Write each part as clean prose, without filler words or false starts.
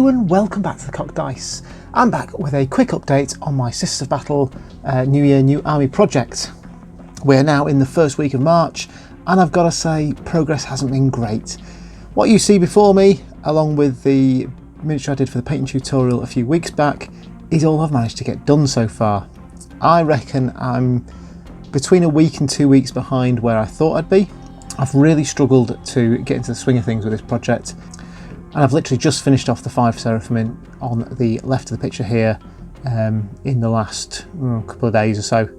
Hello and welcome back to the Cocked Dice. I'm back with a quick update on my Sisters of Battle New Year, New Army project. We're now in the first week of March and I've got to say progress hasn't been great. What you see before me, along with the miniature I did for the painting tutorial a few weeks back, is all I've managed to get done so far. I reckon I'm between a week and 2 weeks behind where I thought I'd be. I've really struggled to get into the swing of things with this project. And I've literally just finished off the 5 Seraphim on the left of the picture here in the last couple of days or so.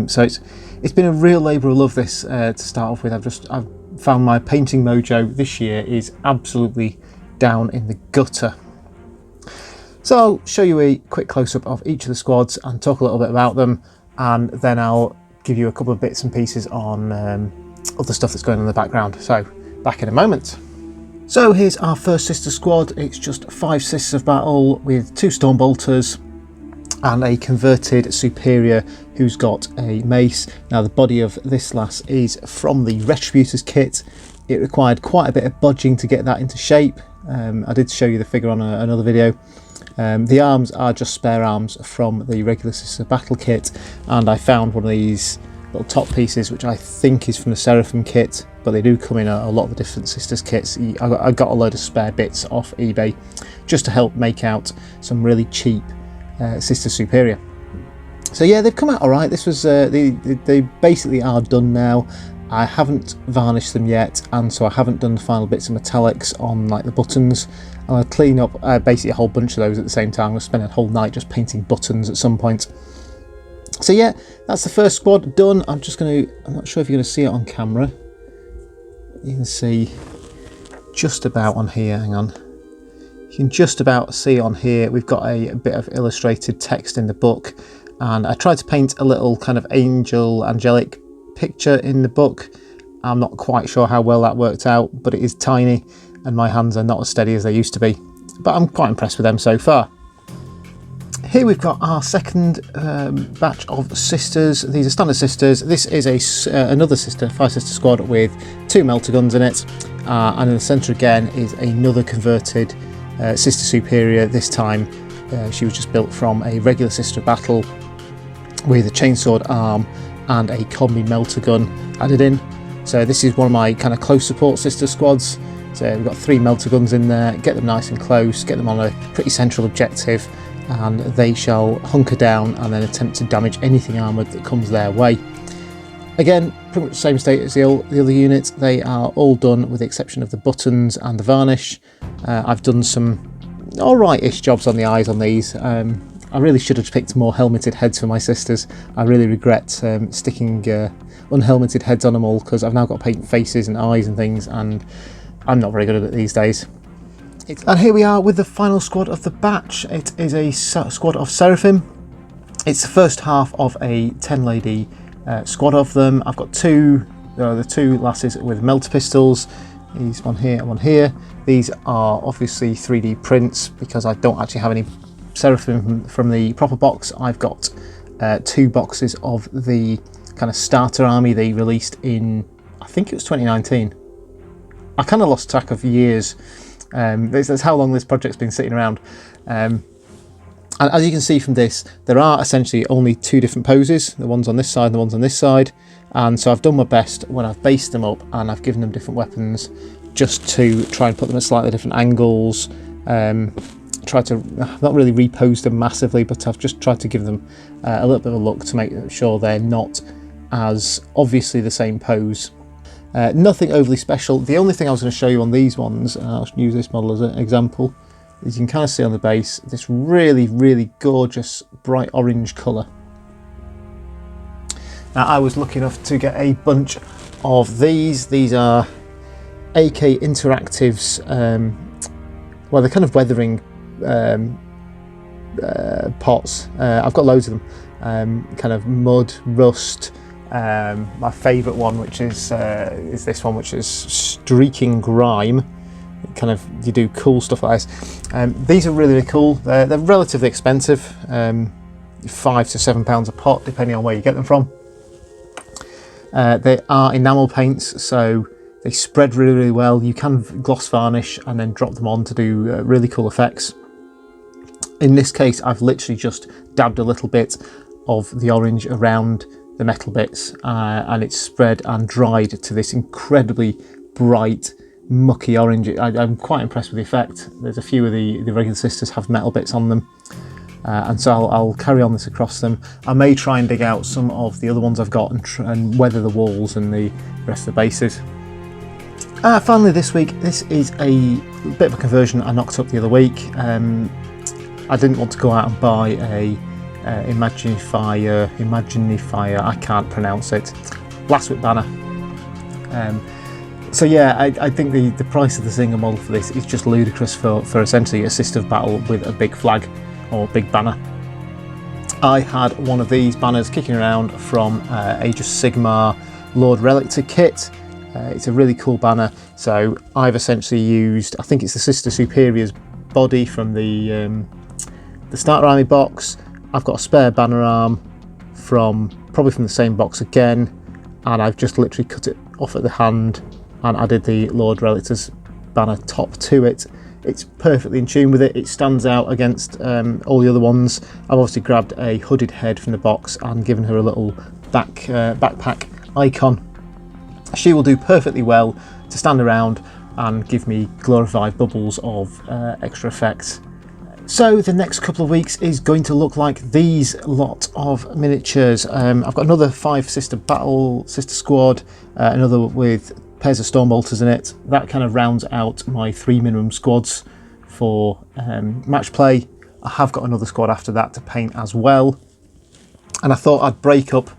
So it's been a real labour of love this to start off with. I've found my painting mojo this year is absolutely down in the gutter. So I'll show you a quick close-up of each of the squads and talk a little bit about them, and then I'll give you a couple of bits and pieces on other stuff that's going on in the background. So back in a moment. So here's our first sister squad. It's just 5 Sisters of Battle with 2 Stormbolters and a converted Superior who's got a mace. Now the body of this lass is from the Retributors kit. It required quite a bit of budging to get that into shape. I did show you the figure on another video. The arms are just spare arms from the regular Sisters of Battle kit, and I found one of these little top pieces which I think is from the Seraphim kit, but they do come in a lot of the different Sisters kits. I got a load of spare bits off eBay just to help make out some really cheap Sister Superior. So yeah, they've come out alright. This was they basically are done now. I haven't varnished them yet, and so I haven't done the final bits of metallics on like the buttons. I'll clean up basically a whole bunch of those at the same time. I'll spend a whole night just painting buttons at some point. So yeah, that's the first squad done. I'm not sure if you're going to see it on camera. You can see just about on here, hang on. You can just about see on here, we've got a bit of illustrated text in the book, and I tried to paint a little kind of angelic picture in the book. I'm not quite sure how well that worked out, but it is tiny and my hands are not as steady as they used to be. But I'm quite impressed with them so far. Here we've got our second batch of sisters. These are standard sisters. This is another 5 sister squad with 2 melter guns in it, and in the centre again is another converted Sister Superior. This time she was just built from a regular Sister of Battle with a chainsword arm and a combi melter gun added in. So this is one of my kind of close support sister squads. So we've got 3 melter guns in there. Get them nice and close, get them on a pretty central objective, and they shall hunker down and then attempt to damage anything armoured that comes their way. Again, pretty much the same state as the other units. They are all done with the exception of the buttons and the varnish. I've done some alright-ish jobs on the eyes on these. I really should have picked more helmeted heads for my sisters. I really regret sticking unhelmeted heads on them all, because I've now got to paint faces and eyes and things, and I'm not very good at it these days. And here we are with the final squad of the batch. It is a squad of Seraphim. It's the first half of a 10-lady squad of them. I've got the 2 lasses with melter pistols. These one here and one here. These are obviously 3D prints because I don't actually have any Seraphim from the proper box. I've got 2 boxes of the kind of starter army they released in, I think it was 2019. I kind of lost track of years. That's how long this project's been sitting around. And as you can see from this, there are essentially only 2 different poses, the ones on this side and the ones on this side. And so I've done my best when I've based them up and I've given them different weapons just to try and put them at slightly different angles. Try to not really repose them massively, but I've just tried to give them a little bit of a look to make sure they're not as obviously the same pose. Nothing overly special. The only thing I was going to show you on these ones, and I'll use this model as an example, is you can kind of see on the base this really, really gorgeous bright orange colour. Now I was lucky enough to get a bunch of these. These are AK Interactive's, well, they're kind of weathering pots. I've got loads of them, kind of mud, rust. My favourite one, which is this one, which is Streaking Grime. Kind of, you do cool stuff like this. These are really, really cool. They're relatively expensive, £5 to £7 a pot, depending on where you get them from. They are enamel paints, so They spread really, really well. You can gloss varnish and then drop them on to do really cool effects. In this case, I've literally just dabbed a little bit of the orange around the metal bits and it's spread and dried to this incredibly bright, mucky orange. I'm quite impressed with the effect. There's a few of the regular sisters have metal bits on them. And so I'll carry on this across them. I may try and dig out some of the other ones I've got and weather the walls and the rest of the bases. Finally this week, this is a bit of a conversion I knocked up the other week. I didn't want to go out and buy a Imaginifier, I can't pronounce it, Last Whip banner. So yeah, I think the price of the single model for this is just ludicrous for essentially a Sister of Battle with a big flag or big banner. I had one of these banners kicking around from Age of Sigmar Lord Relictor kit. It's a really cool banner. So I've essentially used, I think it's the Sister Superior's body from the Starter Army box. I've got a spare banner arm probably from the same box again, and I've just literally cut it off at the hand and added the Lord Relictor's banner top to it. It's perfectly in tune with it. It stands out against all the other ones. I've obviously grabbed a hooded head from the box and given her a little backpack icon. She will do perfectly well to stand around and give me glorified bubbles of extra effects. So the next couple of weeks is going to look like these lot of miniatures. I've got another 5 Sister Squad, another with pairs of Storm Bolters in it. That kind of rounds out my 3 minimum squads for match play. I have got another squad after that to paint as well. And I thought I'd break up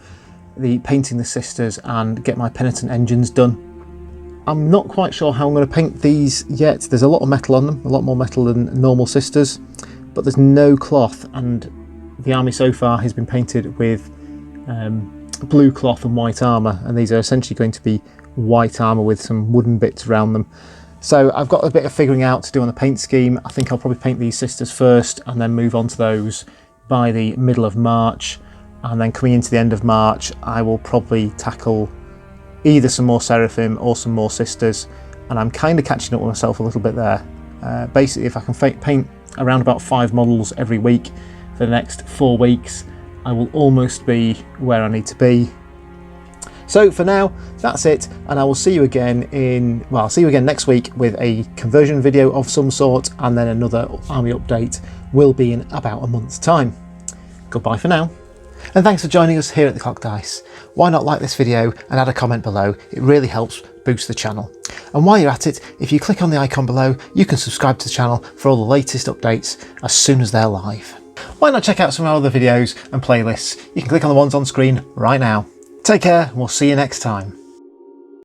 the painting the sisters and get my penitent engines done. I'm not quite sure how I'm going to paint these yet. There's a lot of metal on them, a lot more metal than normal sisters, but there's no cloth, and the army so far has been painted with blue cloth and white armour, and these are essentially going to be white armour with some wooden bits around them. So I've got a bit of figuring out to do on the paint scheme. I think I'll probably paint these sisters first and then move on to those by the middle of March, and then coming into the end of March I will probably tackle either some more Seraphim or some more sisters, and I'm kind of catching up with myself a little bit there. Basically, if I can paint around about 5 models every week for the next 4 weeks, I will almost be where I need to be. So for now, that's it, and I will see you again next week with a conversion video of some sort, and then another army update will be in about a month's time. Goodbye for now. And thanks for joining us here at the Clock Dice. Why not like this video and add a comment below? It really helps boost the channel. And while you're at it, if you click on the icon below, you can subscribe to the channel for all the latest updates as soon as they're live. Why not check out some of our other videos and playlists? You can click on the ones on screen right now. Take care, and we'll see you next time.